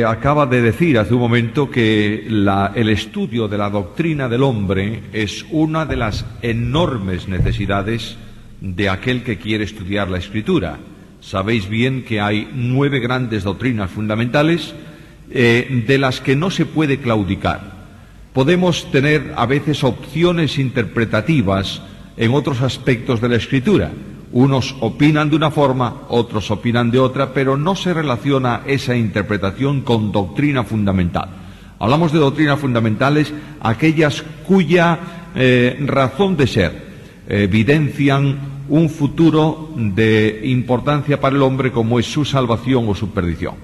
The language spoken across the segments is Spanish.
Acaba de decir hace un momento que el estudio de la doctrina del hombre es una de las enormes necesidades de aquel que quiere estudiar la Escritura. Sabéis bien que hay 9 grandes doctrinas fundamentales de las que no se puede claudicar. Podemos tener a veces opciones interpretativas en otros aspectos de la Escritura. Unos opinan de una forma, otros opinan de otra, pero no se relaciona esa interpretación con doctrina fundamental. Hablamos de doctrinas fundamentales, aquellas cuya razón de ser evidencian un futuro de importancia para el hombre como es su salvación o su perdición.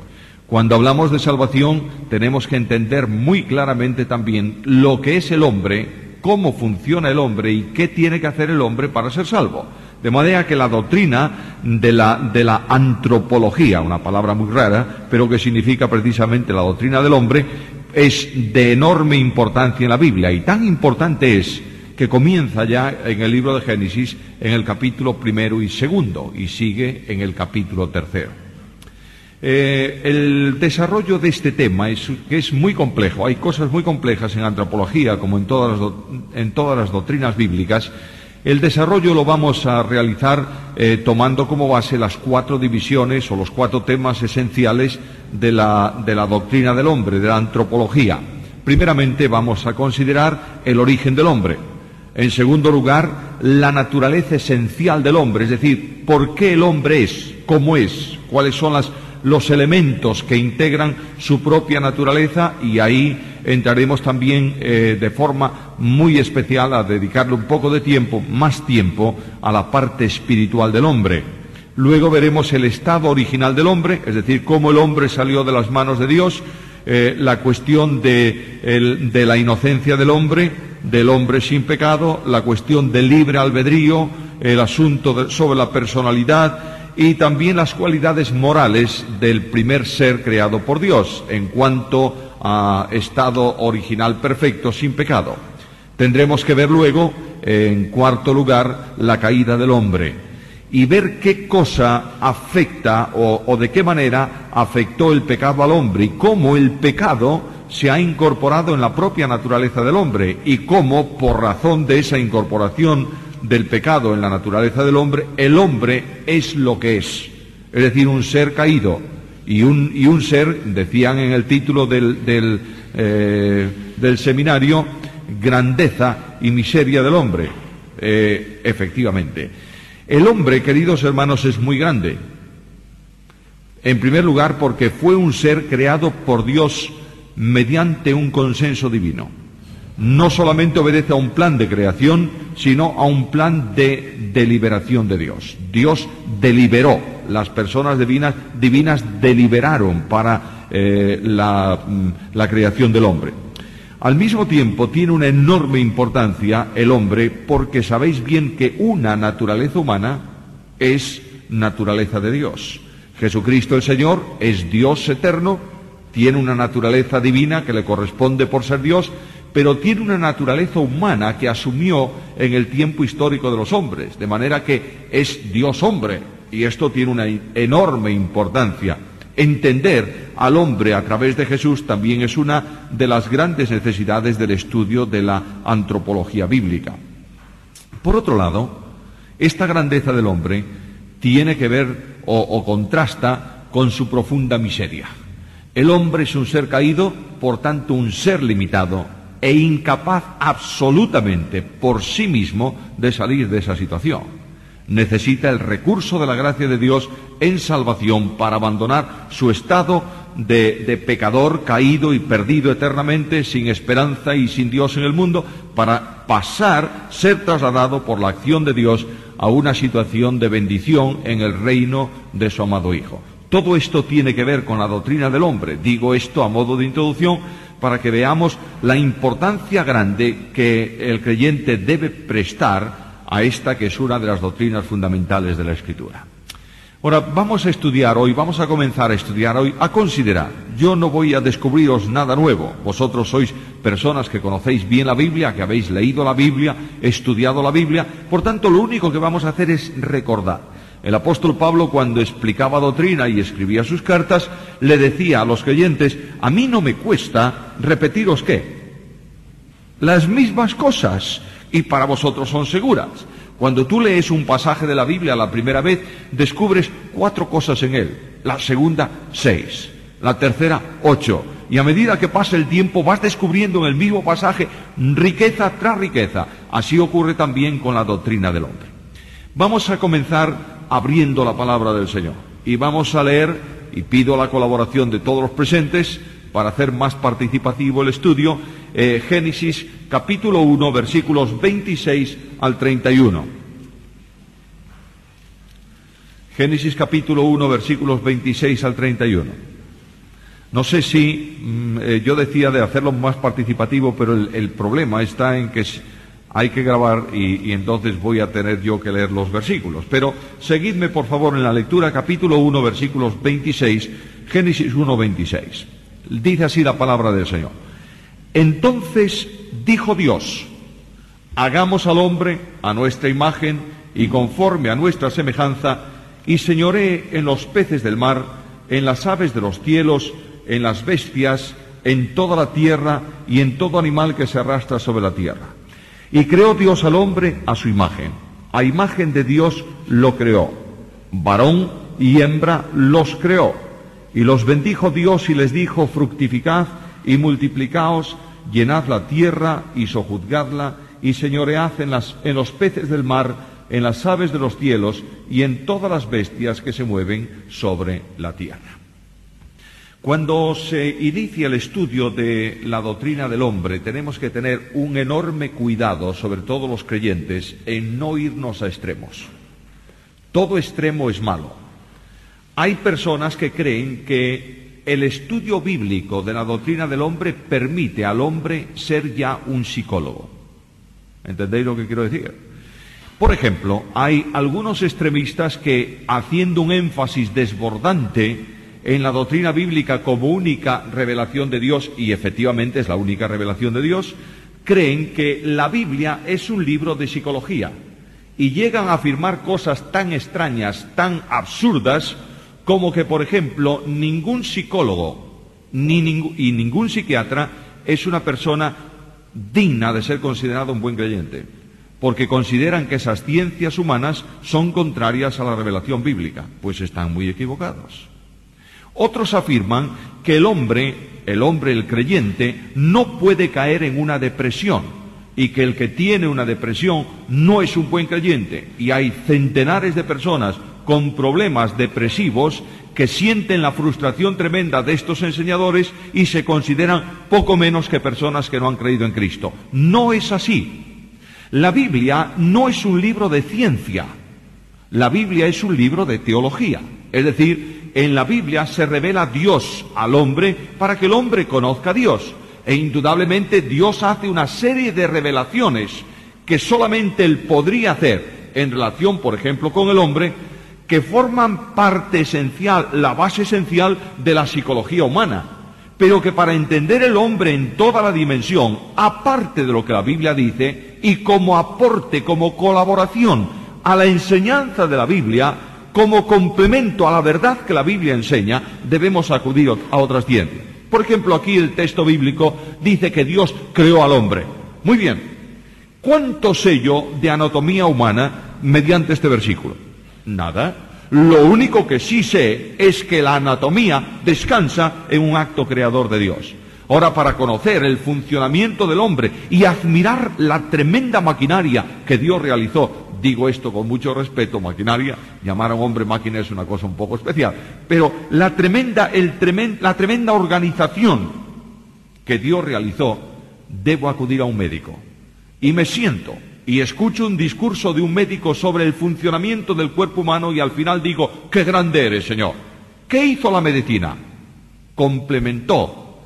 Cuando hablamos de salvación tenemos que entender muy claramente también lo que es el hombre, cómo funciona el hombre y qué tiene que hacer el hombre para ser salvo. De manera que la doctrina de la antropología, una palabra muy rara, pero que significa precisamente la doctrina del hombre, es de enorme importancia en la Biblia. Y tan importante es que comienza ya en el libro de Génesis, en el capítulo 1 y 2, y sigue en el capítulo 3. El desarrollo de este tema es muy complejo. Hay cosas muy complejas en antropología, como en todas las doctrinas bíblicas. El desarrollo lo vamos a realizar tomando como base las 4 divisiones o los 4 temas esenciales de la doctrina del hombre, de la antropología. Primeramente vamos a considerar el origen del hombre. En segundo lugar, la naturaleza esencial del hombre, es decir, por qué el hombre es, cómo es, cuáles son los elementos que integran su propia naturaleza, y ahí entraremos también de forma muy especial a dedicarle un poco de tiempo, más tiempo, a la parte espiritual del hombre. Luego veremos el estado original del hombre, es decir, cómo el hombre salió de las manos de Dios, la cuestión de la inocencia del hombre sin pecado, la cuestión del libre albedrío, el asunto sobre la personalidad, y también las cualidades morales del primer ser creado por Dios en cuanto a estado original perfecto sin pecado. Tendremos que ver luego, en cuarto lugar, la caída del hombre y ver qué cosa afecta o de qué manera afectó el pecado al hombre y cómo el pecado se ha incorporado en la propia naturaleza del hombre y cómo, por razón de esa incorporación del pecado en la naturaleza del hombre, el hombre es lo que es decir, un ser caído y un ser, decían en el título del seminario, grandeza y miseria del hombre. Efectivamente, el hombre, queridos hermanos, es muy grande. En primer lugar, porque fue un ser creado por Dios mediante un consenso divino. No solamente obedece a un plan de creación, sino a un plan de deliberación de Dios. Dios deliberó, las personas divinas deliberaron para la creación del hombre. Al mismo tiempo tiene una enorme importancia el hombre, porque sabéis bien que una naturaleza humana es naturaleza de Dios. Jesucristo el Señor es Dios eterno, tiene una naturaleza divina que le corresponde por ser Dios, pero tiene una naturaleza humana que asumió en el tiempo histórico de los hombres, de manera que es Dios hombre, y esto tiene una enorme importancia. Entender al hombre a través de Jesús también es una de las grandes necesidades del estudio de la antropología bíblica. Por otro lado, esta grandeza del hombre tiene que ver o contrasta con su profunda miseria. El hombre es un ser caído, por tanto un ser limitado e incapaz absolutamente por sí mismo de salir de esa situación. Necesita el recurso de la gracia de Dios en salvación para abandonar su estado de pecador, caído y perdido eternamente, sin esperanza y sin Dios en el mundo, para ser trasladado por la acción de Dios a una situación de bendición en el reino de su amado Hijo. Todo esto tiene que ver con la doctrina del hombre. Digo esto a modo de introducción para que veamos la importancia grande que el creyente debe prestar a esta que es una de las doctrinas fundamentales de la Escritura. Ahora, vamos a comenzar a estudiar hoy, a considerar. Yo no voy a descubriros nada nuevo. Vosotros sois personas que conocéis bien la Biblia, que habéis leído la Biblia, estudiado la Biblia. Por tanto, lo único que vamos a hacer es recordar. El apóstol Pablo, cuando explicaba doctrina y escribía sus cartas, le decía a los creyentes: a mí no me cuesta repetiros ¿qué? Las mismas cosas, y para vosotros son seguras. Cuando tú lees un pasaje de la Biblia la primera vez, descubres 4 cosas en él, la segunda 6, la tercera 8, y a medida que pasa el tiempo vas descubriendo en el mismo pasaje riqueza tras riqueza. Así ocurre también con la doctrina del hombre. Vamos a comenzar abriendo la palabra del Señor, y vamos a leer, y pido la colaboración de todos los presentes para hacer más participativo el estudio, Génesis capítulo 1, versículos 26 al 31. Génesis capítulo 1, versículos 26 al 31. No sé si yo decía de hacerlo más participativo, pero el problema está en que hay que grabar y entonces voy a tener yo que leer los versículos. Pero seguidme por favor en la lectura, capítulo 1, versículos 26, Génesis 1, 26. Dice así la palabra del Señor. Entonces dijo Dios: hagamos al hombre a nuestra imagen y conforme a nuestra semejanza, y señoree en los peces del mar, en las aves de los cielos, en las bestias, en toda la tierra y en todo animal que se arrastra sobre la tierra. Y creó Dios al hombre a su imagen. A imagen de Dios lo creó. Varón y hembra los creó. Y los bendijo Dios y les dijo: fructificad y multiplicaos, llenad la tierra y sojuzgadla, y señoread en los peces del mar, en las aves de los cielos y en todas las bestias que se mueven sobre la tierra. Cuando se inicia el estudio de la doctrina del hombre, tenemos que tener un enorme cuidado, sobre todo los creyentes, en no irnos a extremos. Todo extremo es malo. Hay personas que creen que el estudio bíblico de la doctrina del hombre permite al hombre ser ya un psicólogo. ¿Entendéis lo que quiero decir? Por ejemplo, hay algunos extremistas que, haciendo un énfasis desbordante en la doctrina bíblica como única revelación de Dios, y efectivamente es la única revelación de Dios, creen que la Biblia es un libro de psicología y llegan a afirmar cosas tan extrañas, tan absurdas, como que, por ejemplo, ningún psicólogo y ningún psiquiatra es una persona digna de ser considerado un buen creyente, porque consideran que esas ciencias humanas son contrarias a la revelación bíblica. Pues están muy equivocados. Otros afirman que el hombre, el creyente, no puede caer en una depresión, y que el que tiene una depresión no es un buen creyente. Y hay centenares de personas con problemas depresivos que sienten la frustración tremenda de estos enseñadores y se consideran poco menos que personas que no han creído en Cristo. No es así. La Biblia no es un libro de ciencia. La Biblia es un libro de teología. Es decir, en la Biblia se revela Dios al hombre para que el hombre conozca a Dios. E indudablemente Dios hace una serie de revelaciones que solamente Él podría hacer en relación, por ejemplo, con el hombre, que forman parte esencial, la base esencial de la psicología humana, pero que para entender el hombre en toda la dimensión, aparte de lo que la Biblia dice, y como aporte, como colaboración a la enseñanza de la Biblia, como complemento a la verdad que la Biblia enseña, debemos acudir a otras ciencias. Por ejemplo, aquí el texto bíblico dice que Dios creó al hombre. Muy bien. ¿Cuánto sé yo de anatomía humana mediante este versículo? Nada. Lo único que sí sé es que la anatomía descansa en un acto creador de Dios. Ahora, para conocer el funcionamiento del hombre y admirar la tremenda maquinaria que Dios realizó, digo esto con mucho respeto, maquinaria, llamar a un hombre máquina es una cosa un poco especial, pero la tremenda organización que Dios realizó, debo acudir a un médico. Y me siento y escucho un discurso de un médico sobre el funcionamiento del cuerpo humano y al final digo: ¡qué grande eres, Señor! ¿Qué hizo la medicina? Complementó,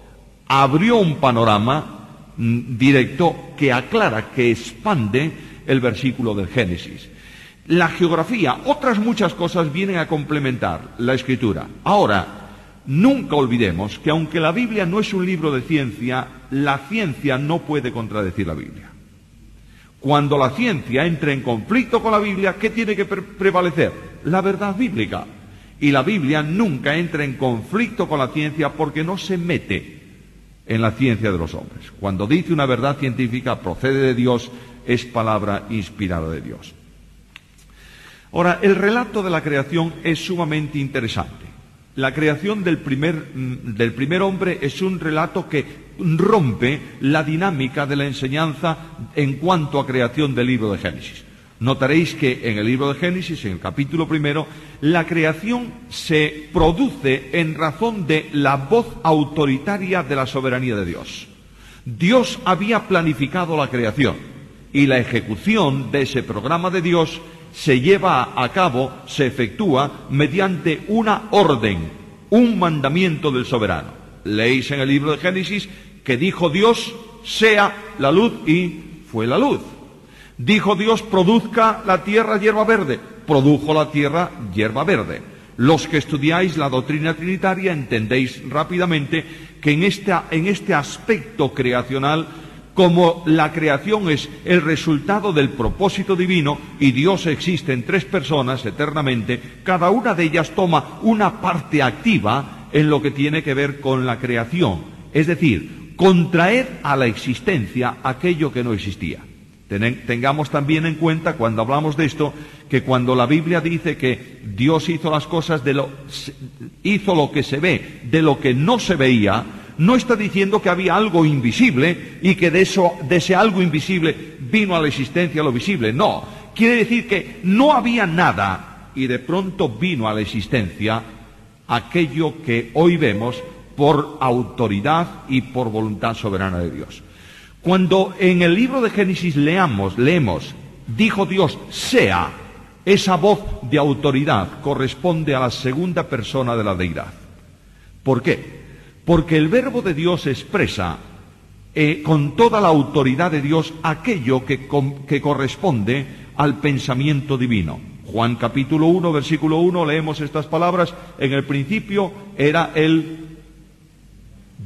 abrió un panorama directo que aclara, que expande el versículo del Génesis. La geografía, otras muchas cosas vienen a complementar la Escritura. Ahora, nunca olvidemos que aunque la Biblia no es un libro de ciencia, la ciencia no puede contradecir la Biblia. Cuando la ciencia entra en conflicto con la Biblia, ¿qué tiene que prevalecer? la verdad bíblica. Y la Biblia nunca entra en conflicto con la ciencia porque no se mete en la ciencia de los hombres. Cuando dice una verdad científica, procede de Dios, es palabra inspirada de Dios. Ahora, el relato de la creación es sumamente interesante. La creación del primer hombre es un relato que rompe la dinámica de la enseñanza en cuanto a creación del libro de Génesis. Notaréis que en el libro de Génesis, en el capítulo 1, la creación se produce en razón de la voz autoritaria de la soberanía de Dios. Dios había planificado la creación y la ejecución de ese programa de Dios se lleva a cabo, se efectúa mediante una orden, un mandamiento del soberano. Leéis en el libro de Génesis que dijo Dios, sea la luz, y fue la luz. Dijo Dios, produzca la tierra hierba verde, produjo la tierra hierba verde. Los que estudiáis la doctrina trinitaria entendéis rápidamente que en este aspecto creacional, como la creación es el resultado del propósito divino y Dios existe en tres personas eternamente, cada una de ellas toma una parte activa en lo que tiene que ver con la creación, es decir, contraer a la existencia aquello que no existía. Tengamos también en cuenta, cuando hablamos de esto, que cuando la Biblia dice que Dios hizo las cosas hizo lo que se ve de lo que no se veía, no está diciendo que había algo invisible y que de ese algo invisible vino a la existencia lo visible. No, quiere decir que no había nada y de pronto vino a la existencia aquello que hoy vemos por autoridad y por voluntad soberana de Dios. Cuando en el libro de Génesis leemos, dijo Dios, sea, esa voz de autoridad corresponde a la segunda persona de la deidad. ¿Por qué? Porque el verbo de Dios expresa con toda la autoridad de Dios aquello que corresponde al pensamiento divino. Juan capítulo 1, versículo 1, leemos estas palabras: en el principio era el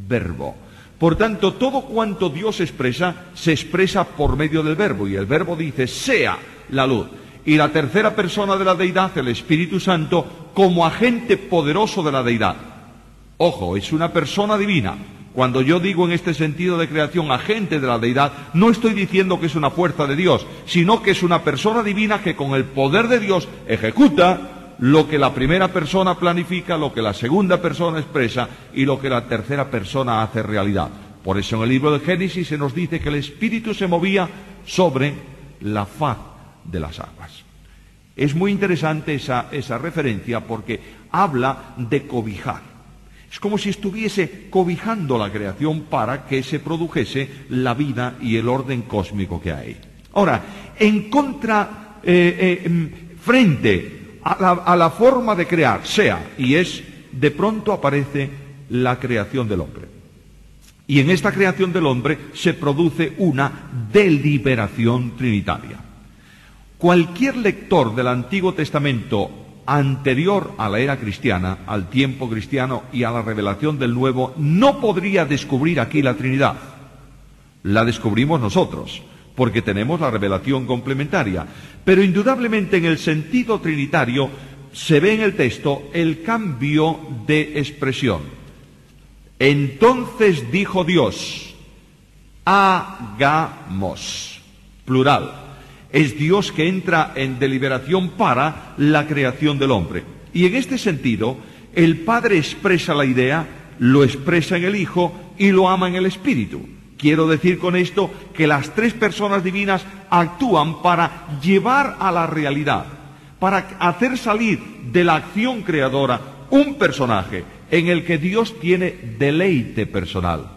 verbo. Por tanto, todo cuanto Dios expresa, se expresa por medio del verbo, y el verbo dice, sea la luz. Y la tercera persona de la deidad, el Espíritu Santo, como agente poderoso de la deidad. Ojo, es una persona divina. Cuando yo digo en este sentido de creación agente de la deidad, no estoy diciendo que es una fuerza de Dios, sino que es una persona divina que con el poder de Dios ejecuta lo que la primera persona planifica, lo que la segunda persona expresa y lo que la tercera persona hace realidad. Por eso en el libro de Génesis se nos dice que el Espíritu se movía sobre la faz de las aguas. Es muy interesante esa referencia porque habla de cobijar. Es como si estuviese cobijando la creación para que se produjese la vida y el orden cósmico que hay. Ahora, frente a la forma de crear, de pronto aparece la creación del hombre. Y en esta creación del hombre se produce una deliberación trinitaria. Cualquier lector del Antiguo Testamento anterior a la era cristiana, al tiempo cristiano y a la revelación del Nuevo, no podría descubrir aquí la Trinidad. La descubrimos nosotros, porque tenemos la revelación complementaria. Pero indudablemente en el sentido trinitario se ve en el texto el cambio de expresión. Entonces dijo Dios, hagamos, plural. Es Dios que entra en deliberación para la creación del hombre. Y en este sentido, el Padre expresa la idea, lo expresa en el Hijo y lo ama en el Espíritu. Quiero decir con esto que las tres personas divinas actúan para llevar a la realidad, para hacer salir de la acción creadora un personaje en el que Dios tiene deleite personal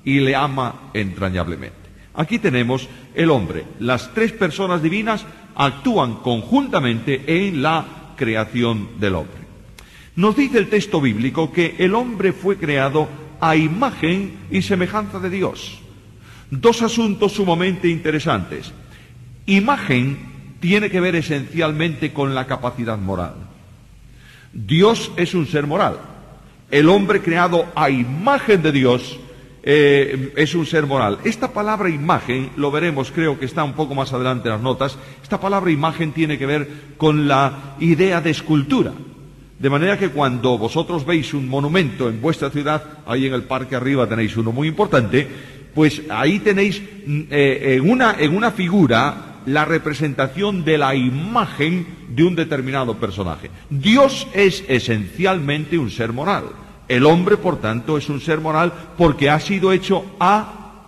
y le ama entrañablemente. Aquí tenemos el hombre. Las tres personas divinas actúan conjuntamente en la creación del hombre. Nos dice el texto bíblico que el hombre fue creado a imagen y semejanza de Dios. Dos asuntos sumamente interesantes. Imagen tiene que ver esencialmente con la capacidad moral. Dios es un ser moral. El hombre creado a imagen de Dios es un ser moral. Esta palabra imagen, lo veremos, creo que está un poco más adelante en las notas, esta palabra imagen tiene que ver con la idea de escultura. De manera que cuando vosotros veis un monumento en vuestra ciudad, ahí en el parque arriba tenéis uno muy importante, pues ahí tenéis en una figura la representación de la imagen de un determinado personaje. Dios es esencialmente un ser moral. El hombre, por tanto, es un ser moral porque ha sido hecho a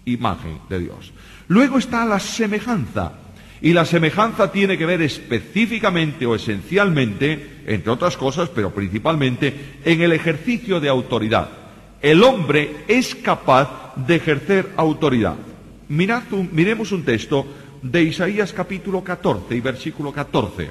imagen de Dios. Luego está la semejanza. Y la semejanza tiene que ver específicamente o esencialmente, entre otras cosas, pero principalmente, en el ejercicio de autoridad. El hombre es capaz de ejercer autoridad. Miremos un texto de Isaías capítulo 14 y versículo 14.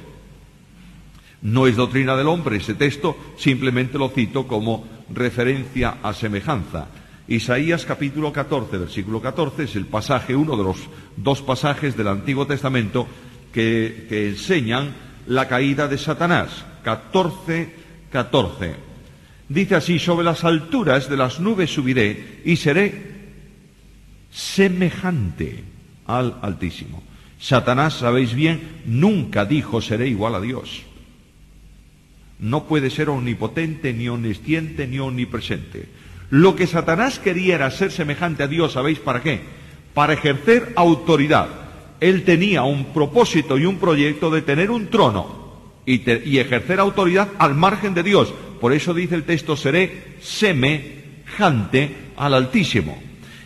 No es doctrina del hombre ese texto, simplemente lo cito como referencia a semejanza. Isaías capítulo 14, versículo 14, es el pasaje, uno de los dos pasajes del Antiguo Testamento que enseñan la caída de Satanás. 14, 14. Dice así: sobre las alturas de las nubes subiré y seré semejante al Altísimo. Satanás, sabéis bien, nunca dijo seré igual a Dios. No puede ser omnipotente, ni omnisciente, ni omnipresente. Lo que Satanás quería era ser semejante a Dios, ¿sabéis para qué? Para ejercer autoridad. Él tenía un propósito y un proyecto de tener un trono y ejercer autoridad al margen de Dios. Por eso dice el texto, seré semejante al Altísimo.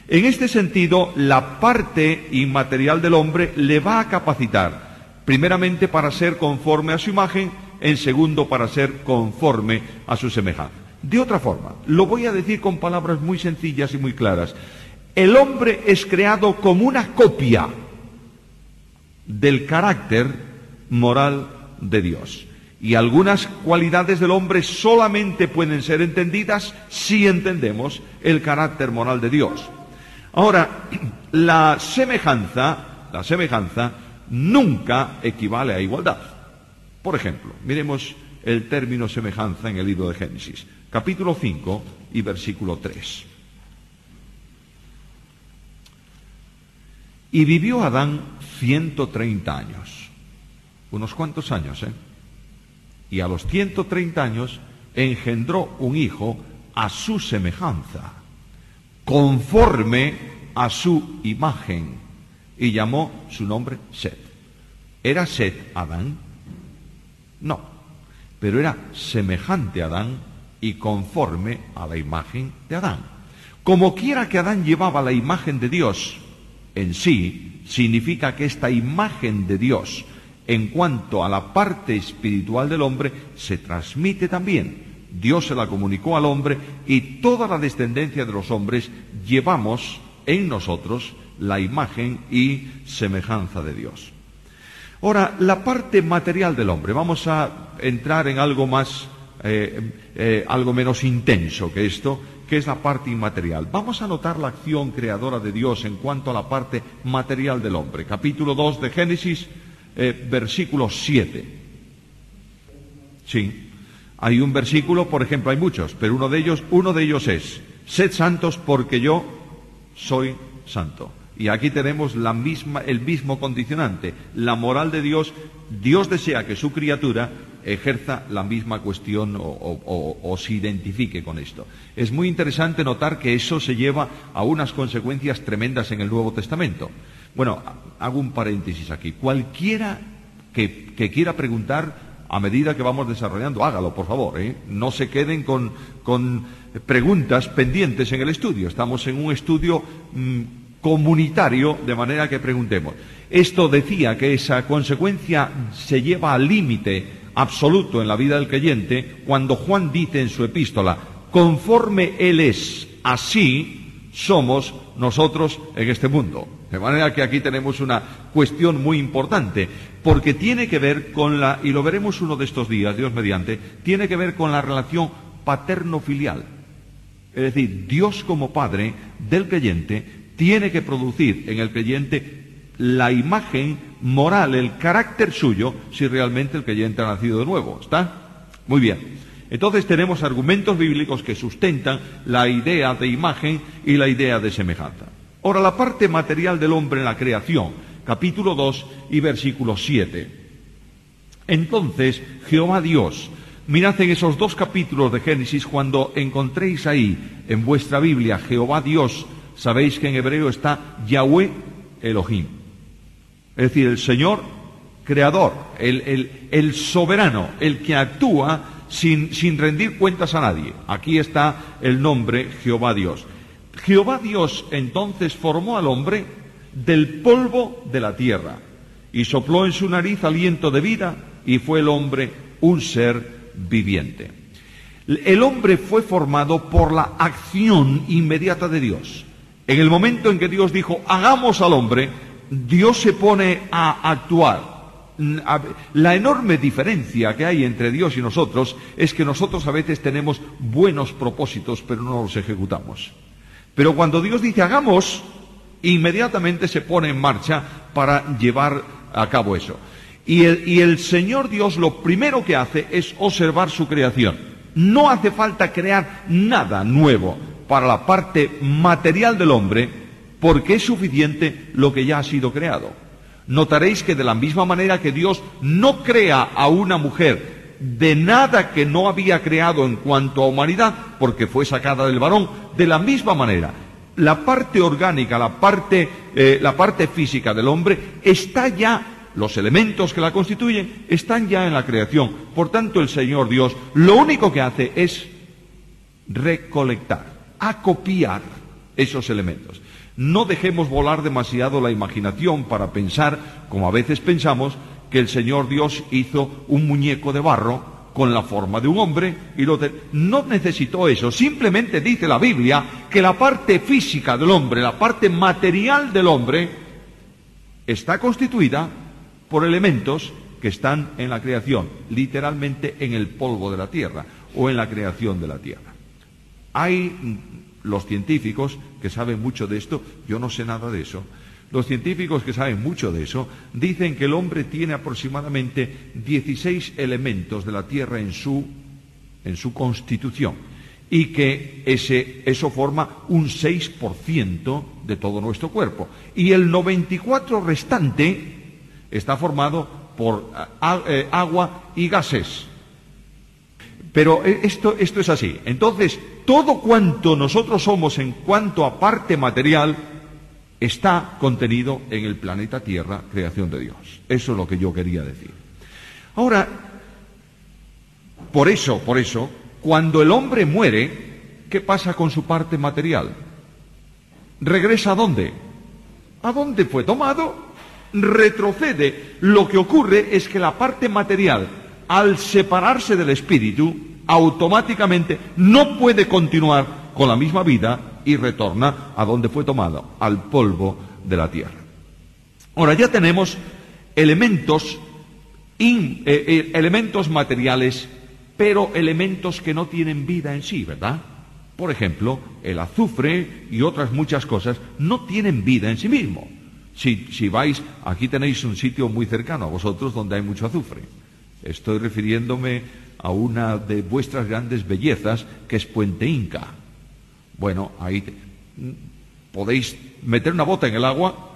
En este sentido, la parte inmaterial del hombre le va a capacitar, primeramente para ser conforme a su imagen, en segundo para ser conforme a su semejanza. De otra forma, lo voy a decir con palabras muy sencillas y muy claras. El hombre es creado como una copia del carácter moral de Dios. Y algunas cualidades del hombre solamente pueden ser entendidas si entendemos el carácter moral de Dios. Ahora, la semejanza nunca equivale a igualdad. Por ejemplo, miremos el término semejanza en el libro de Génesis, capítulo 5 y versículo 3. Y vivió Adán 130 años. Unos cuantos años, Y a los 130 años engendró un hijo a su semejanza, conforme a su imagen, y llamó su nombre Set. ¿Era Set Adán? No, pero era semejante a Adán y conforme a la imagen de Adán. Como quiera que Adán llevaba la imagen de Dios en sí, significa que esta imagen de Dios, en cuanto a la parte espiritual del hombre, se transmite también. Dios se la comunicó al hombre y toda la descendencia de los hombres llevamos en nosotros la imagen y semejanza de Dios. Ahora, la parte material del hombre, vamos a entrar en algo más, algo menos intenso que esto, que es la parte inmaterial. Vamos a notar la acción creadora de Dios en cuanto a la parte material del hombre. Capítulo 2 de Génesis, versículo 7. Sí, hay un versículo, por ejemplo, hay muchos, pero uno de ellos es: sed santos porque yo soy santo. Y aquí tenemos el mismo condicionante. La moral de Dios, Dios desea que su criatura ejerza la misma cuestión o se identifique con esto. Es muy interesante notar que eso se lleva a unas consecuencias tremendas en el Nuevo Testamento. Bueno, hago un paréntesis aquí. Cualquiera que quiera preguntar, a medida que vamos desarrollando, hágalo, por favor, No se queden con preguntas pendientes en el estudio. Estamos en un estudio comunitario, de manera que preguntemos. Esto decía que esa consecuencia se lleva al límite absoluto en la vida del creyente cuando Juan dice en su epístola: conforme Él es, así somos nosotros en este mundo. De manera que aquí tenemos una cuestión muy importante, porque tiene que ver con y lo veremos uno de estos días, Dios mediante, tiene que ver con la relación paterno-filial. Es decir, Dios como Padre del creyente tiene que producir en el creyente la imagen moral, el carácter suyo, si realmente el creyente ha nacido de nuevo. ¿Está? Muy bien. Entonces tenemos argumentos bíblicos que sustentan la idea de imagen y la idea de semejanza. Ahora, la parte material del hombre en la creación, capítulo 2 y versículo 7. Entonces Jehová Dios, mirad en esos 2 capítulos de Génesis, cuando encontréis ahí en vuestra Biblia Jehová Dios, sabéis que en hebreo está Yahweh Elohim. Es decir, el Señor creador, el soberano, el que actúa sin rendir cuentas a nadie. Aquí está el nombre Jehová Dios. Jehová Dios entonces formó al hombre del polvo de la tierra y sopló en su nariz aliento de vida y fue el hombre un ser viviente. El hombre fue formado por la acción inmediata de Dios. En el momento en que Dios dijo, hagamos al hombre, Dios se pone a actuar. La enorme diferencia que hay entre Dios y nosotros es que nosotros a veces tenemos buenos propósitos, pero no los ejecutamos. Pero cuando Dios dice hagamos, inmediatamente se pone en marcha para llevar a cabo eso. Y el Señor Dios lo primero que hace es observar su creación. No hace falta crear nada nuevo para la parte material del hombre, porque es suficiente lo que ya ha sido creado. Notaréis que de la misma manera que Dios no crea a una mujer de nada que no había creado en cuanto a humanidad, porque fue sacada del varón, de la misma manera, la parte orgánica, la parte física del hombre está ya, los elementos que la constituyen están ya en la creación. Por tanto, el Señor Dios lo único que hace es recolectar, acopiar esos elementos. No dejemos volar demasiado la imaginación para pensar, como a veces pensamos, que el Señor Dios hizo un muñeco de barro con la forma de un hombre y no necesitó eso. Simplemente dice la Biblia que la parte física del hombre, la parte material del hombre, está constituida por elementos que están en la creación, literalmente en el polvo de la tierra o en la creación de la tierra. Hay los científicos que saben mucho de esto, yo no sé nada de eso. Los científicos que saben mucho de eso dicen que el hombre tiene aproximadamente 16 elementos de la tierra en su constitución y que eso forma un 6% de todo nuestro cuerpo. Y el 94% restante está formado por agua y gases. Pero esto es así. Entonces, todo cuanto nosotros somos en cuanto a parte material está contenido en el planeta Tierra, creación de Dios. Eso es lo que yo quería decir. Ahora, por eso, cuando el hombre muere, ¿qué pasa con su parte material? ¿Regresa a dónde? ¿A dónde fue tomado? Retrocede. Lo que ocurre es que la parte material, al separarse del espíritu, automáticamente no puede continuar con la misma vida y retorna a donde fue tomado, al polvo de la tierra. Ahora ya tenemos elementos materiales, pero elementos que no tienen vida en sí, ¿verdad? Por ejemplo, el azufre y otras muchas cosas no tienen vida en sí mismo. Si vais, aquí tenéis un sitio muy cercano a vosotros donde hay mucho azufre. Estoy refiriéndome a una de vuestras grandes bellezas, que es Puente Inca. Bueno, ahí podéis meter una bota en el agua,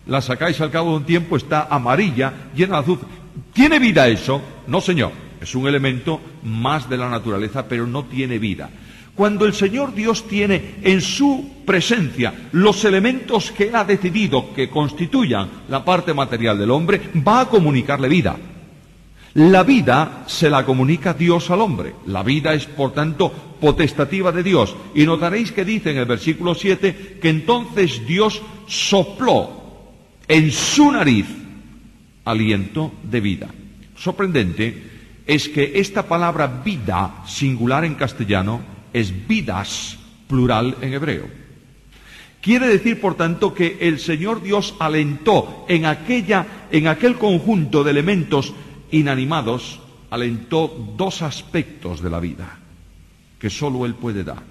la sacáis al cabo de un tiempo, está amarilla, llena de azufre. ¿Tiene vida eso? No, señor. Es un elemento más de la naturaleza, pero no tiene vida. Cuando el Señor Dios tiene en su presencia los elementos que Él ha decidido que constituyan la parte material del hombre, va a comunicarle vida. La vida se la comunica Dios al hombre. La vida es, por tanto, potestativa de Dios. Y notaréis que dice en el versículo 7 que entonces Dios sopló en su nariz aliento de vida. Sorprendente es que esta palabra vida, singular en castellano, es vidas, plural en hebreo. Quiere decir, por tanto, que el Señor Dios alentó en aquel conjunto de elementos inanimados, alentó dos aspectos de la vida que sólo Él puede dar.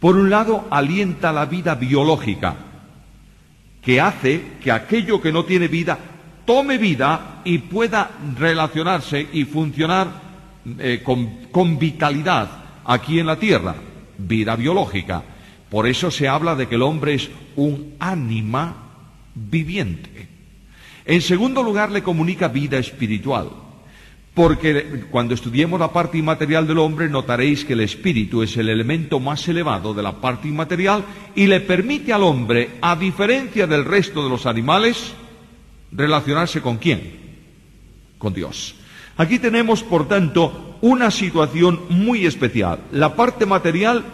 Por un lado, alienta la vida biológica, que hace que aquello que no tiene vida tome vida y pueda relacionarse y funcionar con vitalidad aquí en la tierra, vida biológica. Por eso se habla de que el hombre es un ánima viviente. En segundo lugar, le comunica vida espiritual, porque cuando estudiemos la parte inmaterial del hombre notaréis que el espíritu es el elemento más elevado de la parte inmaterial y le permite al hombre, a diferencia del resto de los animales, relacionarse ¿con quién? Con Dios. Aquí tenemos, por tanto, una situación muy especial. La parte material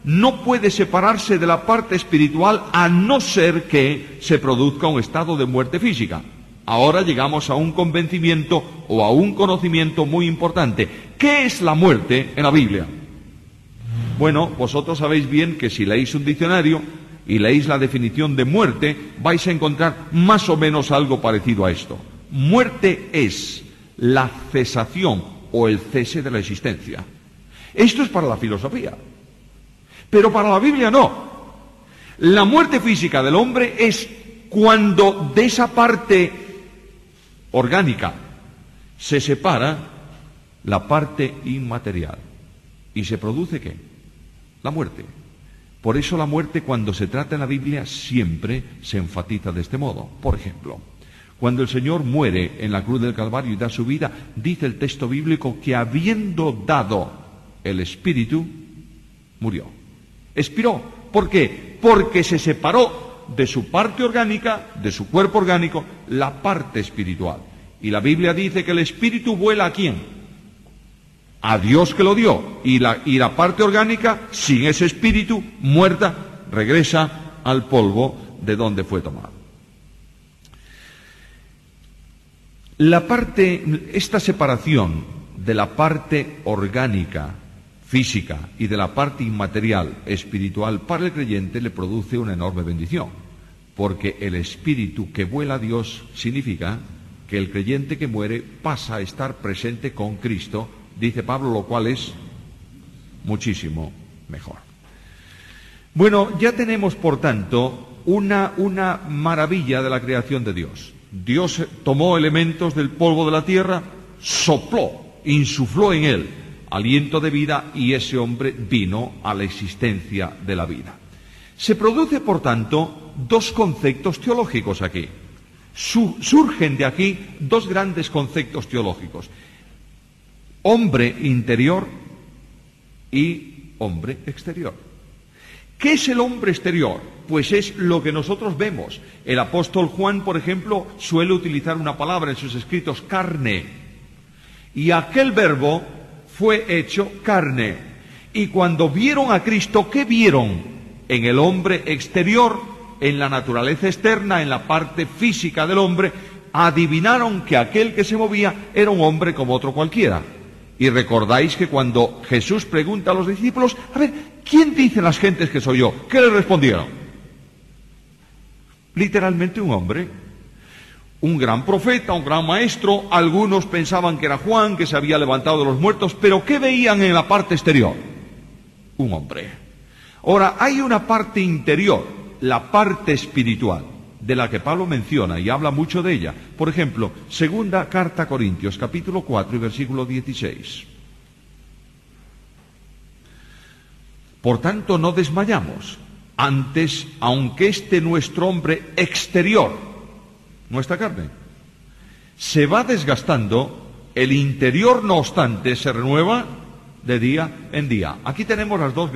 no puede separarse de la parte espiritual a no ser que se produzca un estado de muerte física. Ahora llegamos a un convencimiento o a un conocimiento muy importante. ¿Qué es la muerte en la Biblia? Bueno, vosotros sabéis bien que si leéis un diccionario y leéis la definición de muerte, vais a encontrar más o menos algo parecido a esto. Muerte es la cesación o el cese de la existencia. Esto es para la filosofía, pero para la Biblia no. La muerte física del hombre es cuando de esa parte orgánica se separa la parte inmaterial. ¿Y se produce qué? La muerte. Por eso la muerte, cuando se trata en la Biblia, siempre se enfatiza de este modo. Por ejemplo, cuando el Señor muere en la cruz del Calvario y da su vida, dice el texto bíblico que habiendo dado el Espíritu, murió. Expiró. ¿Por qué? Porque se separó de su parte orgánica, de su cuerpo orgánico, la parte espiritual. Y la Biblia dice que el espíritu vuela ¿a quién? A Dios que lo dio. Y la parte orgánica, sin ese espíritu, muerta, regresa al polvo de donde fue tomado. Esta separación de la parte orgánica, física, y de la parte inmaterial, espiritual, para el creyente le produce una enorme bendición, porque el espíritu que vuela a Dios significa que el creyente que muere pasa a estar presente con Cristo, dice Pablo, lo cual es muchísimo mejor. Bueno, ya tenemos, por tanto, una maravilla de la creación de Dios. Dios tomó elementos del polvo de la tierra, sopló, insufló en él aliento de vida y ese hombre vino a la existencia de la vida. Se produce, por tanto, dos conceptos teológicos aquí. Surgen de aquí dos grandes conceptos teológicos: hombre interior y hombre exterior. ¿Qué es el hombre exterior? Pues es lo que nosotros vemos. El apóstol Juan, por ejemplo, suele utilizar una palabra en sus escritos, carne. Y aquel verbo fue hecho carne. Y cuando vieron a Cristo, ¿qué vieron? En el hombre exterior, en la naturaleza externa, en la parte física del hombre, adivinaron que aquel que se movía era un hombre como otro cualquiera. Y recordáis que cuando Jesús pregunta a los discípulos, a ver, ¿quién dicen las gentes que soy yo? ¿Qué le respondieron? Literalmente un hombre, un gran profeta, un gran maestro. Algunos pensaban que era Juan, que se había levantado de los muertos, pero ¿qué veían en la parte exterior? Un hombre. Ahora, hay una parte interior, la parte espiritual, de la que Pablo menciona y habla mucho de ella. Por ejemplo, segunda carta a Corintios, capítulo 4 y versículo 16. Por tanto, no desmayamos. Antes, aunque nuestro hombre exterior, nuestra carne, se va desgastando, el interior, no obstante, se renueva de día en día. Aquí tenemos las dos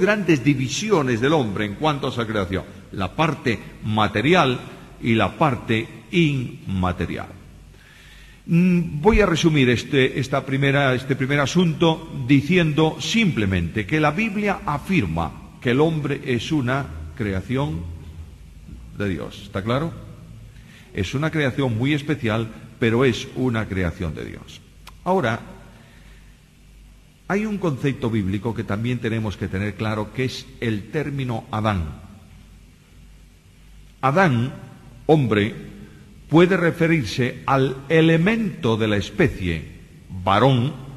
grandes divisiones del hombre en cuanto a su creación: la parte material y la parte inmaterial. Voy a resumir este primer asunto diciendo simplemente que la Biblia afirma que el hombre es una creación de Dios. ¿Está claro? Es una creación muy especial, pero es una creación de Dios. Ahora, hay un concepto bíblico que también tenemos que tener claro, que es el término Adán. Adán, hombre, puede referirse al elemento de la especie, varón,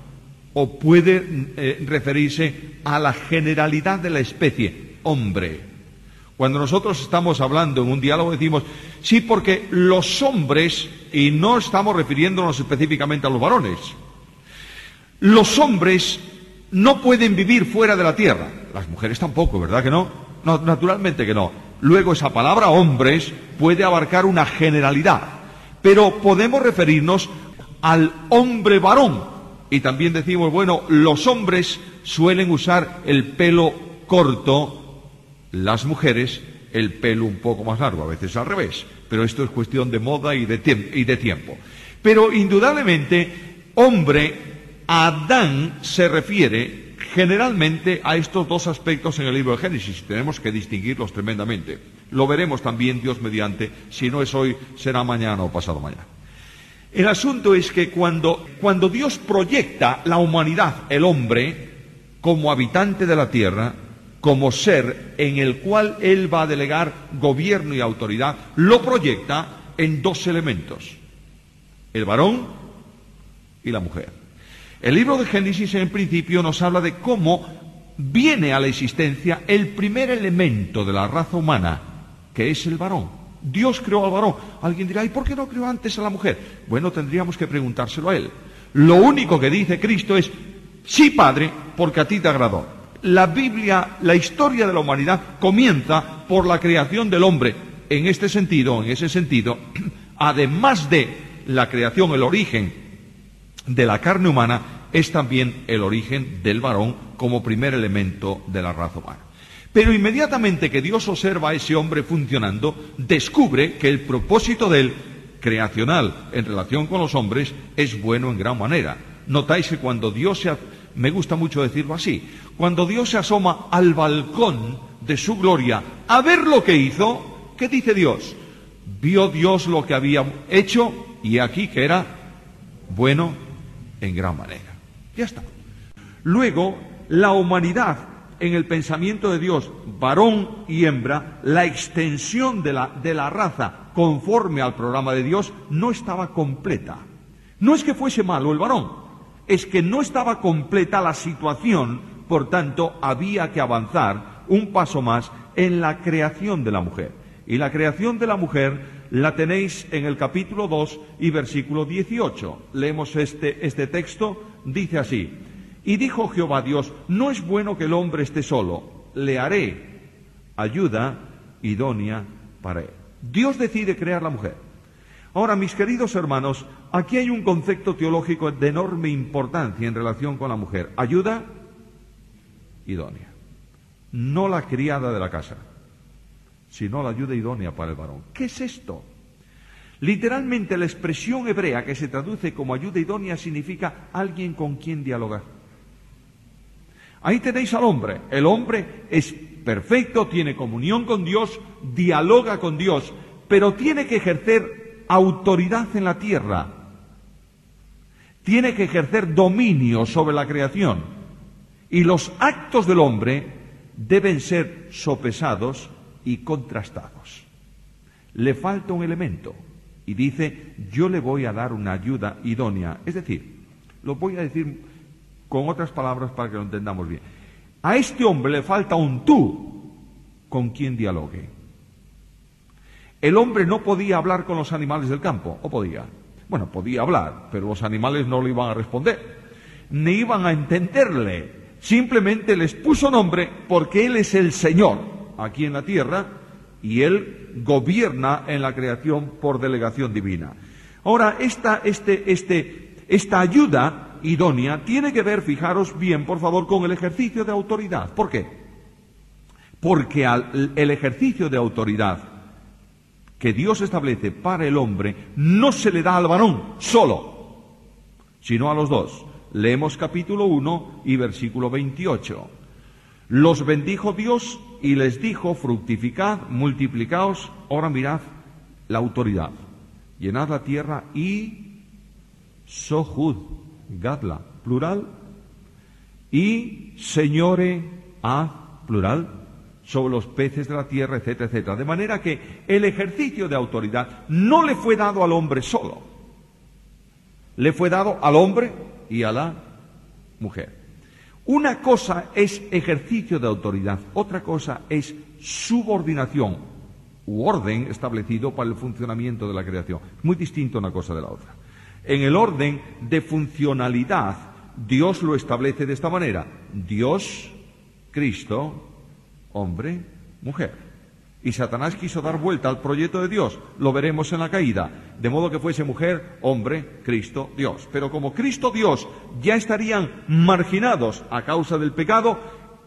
o puede referirse a la generalidad de la especie, hombre. Cuando nosotros estamos hablando en un diálogo decimos, sí, porque los hombres, y no estamos refiriéndonos específicamente a los varones, Los hombres no pueden vivir fuera de la tierra. Las mujeres tampoco, ¿verdad que no? No, naturalmente que no. Luego esa palabra hombres puede abarcar una generalidad, pero podemos referirnos al hombre varón. Y también decimos, bueno, los hombres suelen usar el pelo corto, las mujeres el pelo un poco más largo, a veces al revés. Pero esto es cuestión de moda y de tiempo. Pero indudablemente, hombre, Adán se refiere generalmente a estos dos aspectos en el libro de Génesis. Tenemos que distinguirlos tremendamente. Lo veremos también, Dios mediante. Si no es hoy, será mañana o pasado mañana. El asunto es que cuando Dios proyecta la humanidad, el hombre, como habitante de la tierra, como ser en el cual Él va a delegar gobierno y autoridad, lo proyecta en dos elementos: el varón y la mujer. El libro de Génesis en principio nos habla de cómo viene a la existencia el primer elemento de la raza humana, que es el varón. Dios creó al varón. Alguien dirá, ¿y por qué no creó antes a la mujer? Bueno, tendríamos que preguntárselo a Él. Lo único que dice Cristo es, sí, Padre, porque a ti te agradó. La Biblia, la historia de la humanidad comienza por la creación del hombre. En ese sentido, además de la creación, el origen de la carne humana, es también el origen del varón como primer elemento de la raza humana. Pero inmediatamente que Dios observa a ese hombre funcionando, descubre que el propósito de él, creacional, en relación con los hombres, es bueno en gran manera. Notáis que cuando Dios me gusta mucho decirlo así, cuando Dios se asoma al balcón de su gloria a ver lo que hizo, ¿qué dice Dios? Vio Dios lo que había hecho y aquí que era bueno en gran manera. Ya está. Luego, la humanidad, en el pensamiento de Dios, varón y hembra, la extensión de la raza conforme al programa de Dios no estaba completa. No es que fuese malo el varón, es que no estaba completa la situación, por tanto había que avanzar un paso más en la creación de la mujer. Y la creación de la mujer la tenéis en el capítulo 2 y versículo 18. Leemos este texto, dice así: y dijo Jehová Dios, no es bueno que el hombre esté solo, le haré ayuda idónea para él. Dios decide crear la mujer. Ahora, mis queridos hermanos, aquí hay un concepto teológico de enorme importancia en relación con la mujer. Ayuda idónea. No la criada de la casa, sino la ayuda idónea para el varón. ¿Qué es esto? Literalmente la expresión hebrea que se traduce como ayuda idónea significa alguien con quien dialogar. Ahí tenéis al hombre. El hombre es perfecto, tiene comunión con Dios, dialoga con Dios, pero tiene que ejercer autoridad en la tierra. Tiene que ejercer dominio sobre la creación. Y los actos del hombre deben ser sopesados y contrastados. Le falta un elemento y dice, yo le voy a dar una ayuda idónea. Es decir, lo voy a decir con otras palabras para que lo entendamos bien. A este hombre le falta un tú con quien dialogue. El hombre no podía hablar con los animales del campo, ¿o podía? Bueno, podía hablar, pero los animales no le iban a responder, ni iban a entenderle. Simplemente les puso nombre porque Él es el Señor aquí en la tierra y Él gobierna en la creación por delegación divina. Ahora, esta ayuda idónea tiene que ver, fijaros bien, por favor, con el ejercicio de autoridad. ¿Por qué? Porque el ejercicio de autoridad que Dios establece para el hombre no se le da al varón solo, sino a los dos. Leemos capítulo 1 y versículo 28. Los bendijo Dios y les dijo, fructificad, multiplicaos. Ahora mirad la autoridad. Llenad la tierra y sojud, gadla, plural, y señoread, plural, sobre los peces de la tierra, etcétera, etcétera. De manera que el ejercicio de autoridad no le fue dado al hombre solo, le fue dado al hombre y a la mujer. Una cosa es ejercicio de autoridad, otra cosa es subordinación u orden establecido para el funcionamiento de la creación. Muy distinto una cosa de la otra. En el orden de funcionalidad Dios lo establece de esta manera: Dios, Cristo, hombre, mujer. Y Satanás quiso dar vuelta al proyecto de Dios, lo veremos en la caída, de modo que fuese mujer, hombre, Cristo, Dios. Pero como Cristo, Dios, ya estarían marginados a causa del pecado,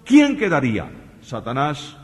¿quién quedaría? Satanás,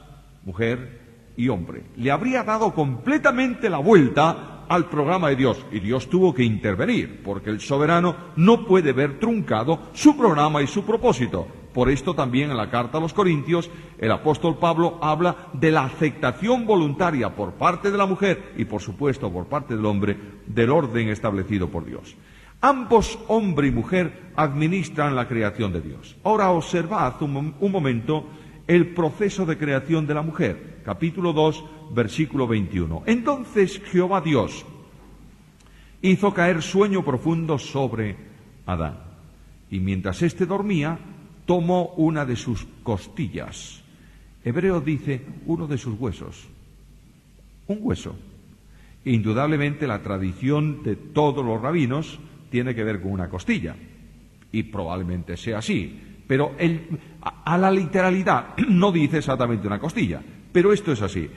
mujer y hombre. Le habría dado completamente la vuelta al programa de Dios, y Dios tuvo que intervenir, porque el soberano no puede ver truncado su programa y su propósito. Por esto también en la carta a los Corintios el apóstol Pablo habla de la aceptación voluntaria por parte de la mujer y por supuesto por parte del hombre del orden establecido por Dios. Ambos, hombre y mujer, administran la creación de Dios. Ahora observad un momento el proceso de creación de la mujer. Capítulo 2, versículo 21. Entonces Jehová Dios hizo caer sueño profundo sobre Adán, y mientras éste dormía, tomó una de sus costillas. Hebreo dice uno de sus huesos. Un hueso. Indudablemente la tradición de todos los rabinos tiene que ver con una costilla. Y probablemente sea así. Pero a la literalidad no dice exactamente una costilla. Pero esto es así.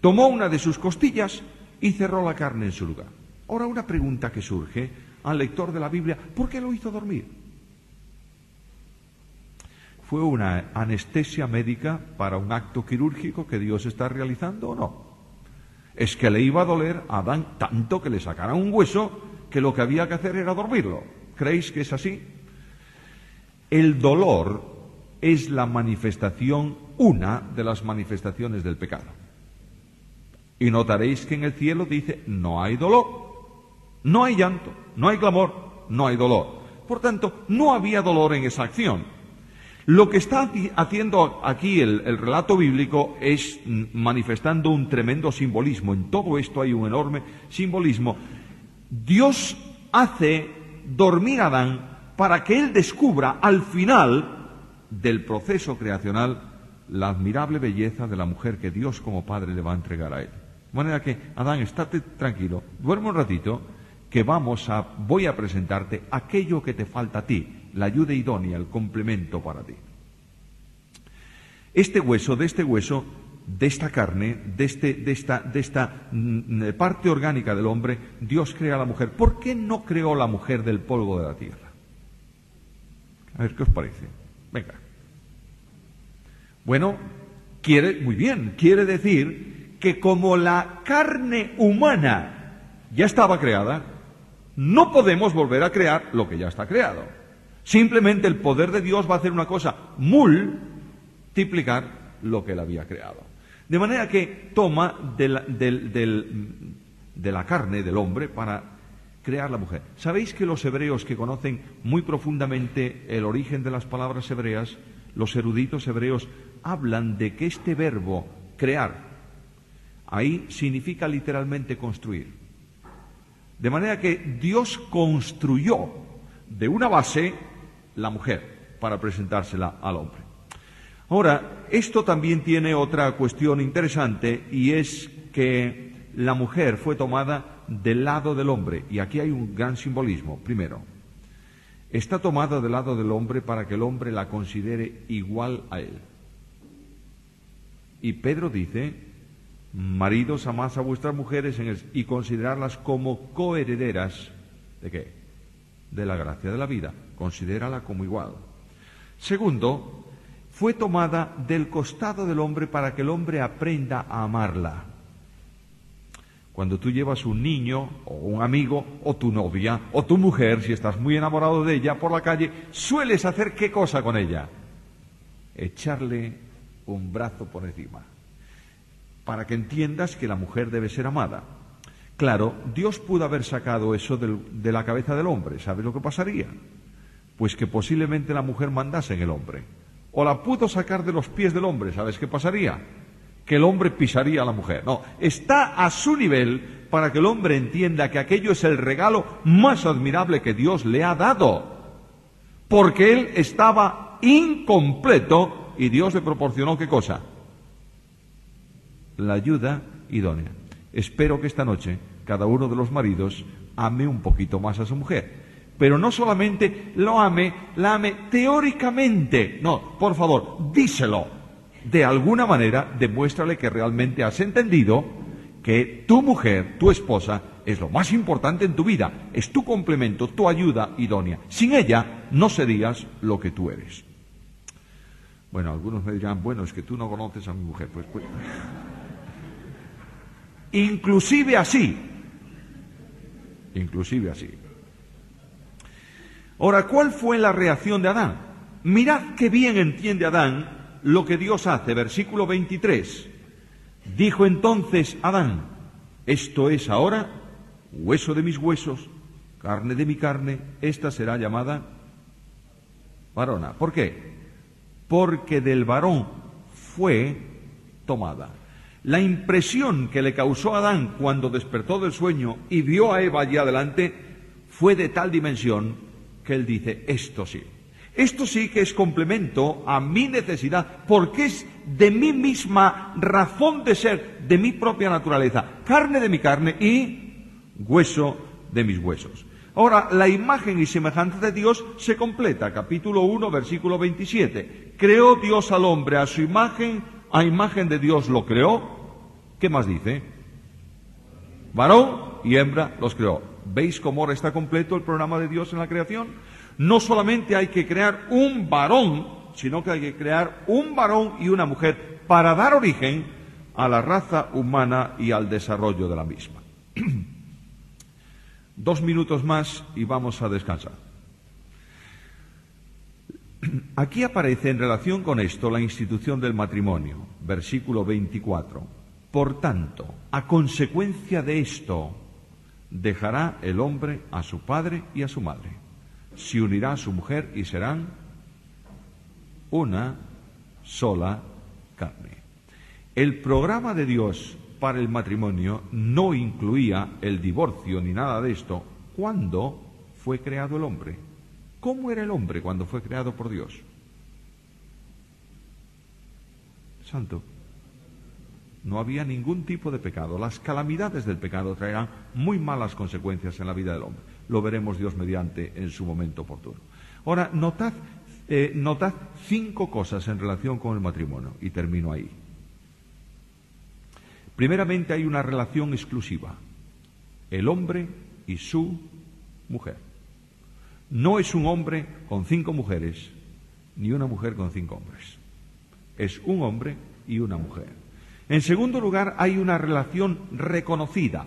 Tomó una de sus costillas y cerró la carne en su lugar. Ahora una pregunta que surge al lector de la Biblia: ¿por qué lo hizo dormir? ¿Fue una anestesia médica para un acto quirúrgico que Dios está realizando o no? Es que le iba a doler a Adán tanto que le sacaran un hueso que lo que había que hacer era dormirlo. ¿Creéis que es así? El dolor es la manifestación, una de las manifestaciones del pecado. Y notaréis que en el cielo dice: no hay dolor, no hay llanto, no hay clamor, no hay dolor. Por tanto, no había dolor en esa acción. Lo que está haciendo aquí el relato bíblico es manifestando un tremendo simbolismo. En todo esto hay un enorme simbolismo. Dios hace dormir a Adán para que él descubra al final del proceso creacional la admirable belleza de la mujer que Dios como Padre le va a entregar a él. De manera que, Adán, estate tranquilo, duerme un ratito, que voy a presentarte aquello que te falta a ti, la ayuda idónea, el complemento para ti. Este hueso, de esta carne, de esta parte orgánica del hombre, Dios crea a la mujer. ¿Por qué no creó la mujer del polvo de la tierra? A ver, ¿qué os parece? Venga. Bueno, quiere decir que como la carne humana ya estaba creada, no podemos volver a crear lo que ya está creado. Simplemente el poder de Dios va a hacer una cosa: multiplicar lo que él había creado. De manera que toma de la carne del hombre para crear la mujer. ¿Sabéis que los hebreos, que conocen muy profundamente el origen de las palabras hebreas, los eruditos hebreos, hablan de que este verbo crear ahí significa literalmente construir? De manera que Dios construyó de una base la mujer para presentársela al hombre. Ahora, esto también tiene otra cuestión interesante, y es que la mujer fue tomada del lado del hombre, y aquí hay un gran simbolismo. Primero, está tomada del lado del hombre para que el hombre la considere igual a él. Y Pedro dice: maridos, amad a vuestras mujeres y considerarlas como coherederas ¿de qué? De la gracia de la vida. Considérala como igual. Segundo, fue tomada del costado del hombre para que el hombre aprenda a amarla. Cuando tú llevas un niño o un amigo o tu novia o tu mujer, si estás muy enamorado de ella, por la calle, sueles hacer ¿qué cosa con ella? Echarle un brazo por encima, para que entiendas que la mujer debe ser amada. Claro, Dios pudo haber sacado eso de la cabeza del hombre. ¿Sabes lo que pasaría? Pues que posiblemente la mujer mandase en el hombre. O la pudo sacar de los pies del hombre. ¿Sabes qué pasaría? Que el hombre pisaría a la mujer. No, está a su nivel para que el hombre entienda que aquello es el regalo más admirable que Dios le ha dado. Porque él estaba incompleto y Dios le proporcionó ¿qué cosa? La ayuda idónea. Espero que esta noche cada uno de los maridos ame un poquito más a su mujer. Pero no solamente la ame teóricamente. No, por favor, díselo. De alguna manera, demuéstrale que realmente has entendido que tu mujer, tu esposa, es lo más importante en tu vida. Es tu complemento, tu ayuda idónea. Sin ella, no serías lo que tú eres. Bueno, algunos me dirán, bueno, es que tú no conoces a mi mujer. Pues. Inclusive así. Ahora, ¿cuál fue la reacción de Adán? Mirad qué bien entiende Adán lo que Dios hace. Versículo 23. Dijo entonces Adán, esto es ahora hueso de mis huesos, carne de mi carne, esta será llamada varona. ¿Por qué? Porque del varón fue tomada. La impresión que le causó a Adán cuando despertó del sueño y vio a Eva allí adelante fue de tal dimensión que él dice, esto sí que es complemento a mi necesidad, porque es de mi misma razón de ser, de mi propia naturaleza, carne de mi carne y hueso de mis huesos. Ahora, la imagen y semejanza de Dios se completa, capítulo 1, versículo 27. Creó Dios al hombre a su imagen, a imagen de Dios lo creó. ¿Qué más dice? Varón y hembra los creó. ¿Veis cómo ahora está completo el programa de Dios en la creación? No solamente hay que crear un varón, sino que hay que crear un varón y una mujer para dar origen a la raza humana y al desarrollo de la misma. 2 minutos más y vamos a descansar. Aquí aparece en relación con esto la institución del matrimonio, versículo 24. Por tanto, a consecuencia de esto, dejará el hombre a su padre y a su madre, se unirá a su mujer y serán una sola carne. El programa de Dios para el matrimonio no incluía el divorcio ni nada de esto cuando fue creado el hombre. ¿Cómo era el hombre cuando fue creado por Dios? Santo. No había ningún tipo de pecado. Las calamidades del pecado traerán muy malas consecuencias en la vida del hombre. Lo veremos Dios mediante en su momento oportuno. Ahora, notad 5 cosas en relación con el matrimonio, y termino ahí. Primeramente, hay una relación exclusiva. El hombre y su mujer. No es un hombre con 5 mujeres, ni una mujer con 5 hombres. Es un hombre y una mujer. En segundo lugar, hay una relación reconocida.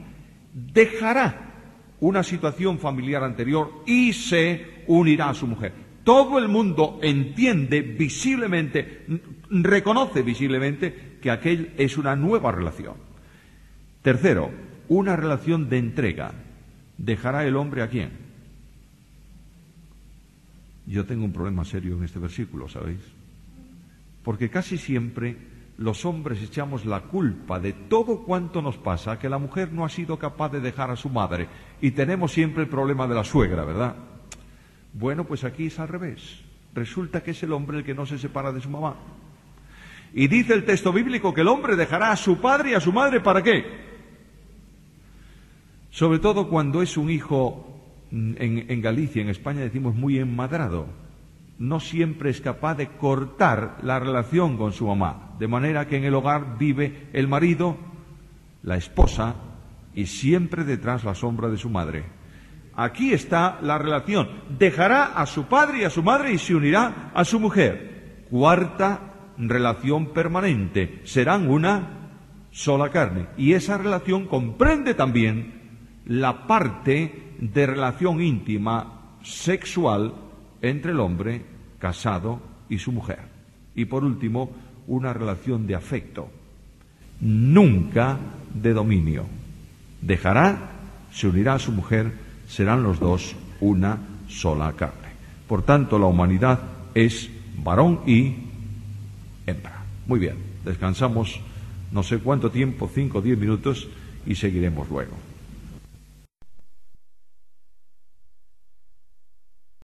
Dejará una situación familiar anterior y se unirá a su mujer. Todo el mundo entiende visiblemente, reconoce visiblemente que aquel es una nueva relación. Tercero, una relación de entrega. ¿Dejará el hombre a quién? Yo tengo un problema serio en este versículo, ¿sabéis? Porque casi siempre los hombres echamos la culpa de todo cuanto nos pasa, que la mujer no ha sido capaz de dejar a su madre, y tenemos siempre el problema de la suegra, ¿verdad? Bueno, pues aquí es al revés. Resulta que es el hombre el que no se separa de su mamá. Y dice el texto bíblico que el hombre dejará a su padre y a su madre, ¿para qué? Sobre todo cuando es un hijo, en Galicia, en España decimos muy enmadrado. No siempre es capaz de cortar la relación con su mamá, de manera que en el hogar vive el marido, la esposa, y siempre detrás la sombra de su madre. Aquí está la relación. Dejará a su padre y a su madre y se unirá a su mujer. Cuarta relación permanente. Serán una sola carne. Y esa relación comprende también la parte de relación íntima, sexual, entre el hombre casado y su mujer. Y por último, una relación de afecto, nunca de dominio. Dejará, se unirá a su mujer, serán los dos una sola carne. Por tanto, la humanidad es varón y hembra. Muy bien, descansamos no sé cuánto tiempo, 5 o 10 minutos, y seguiremos luego.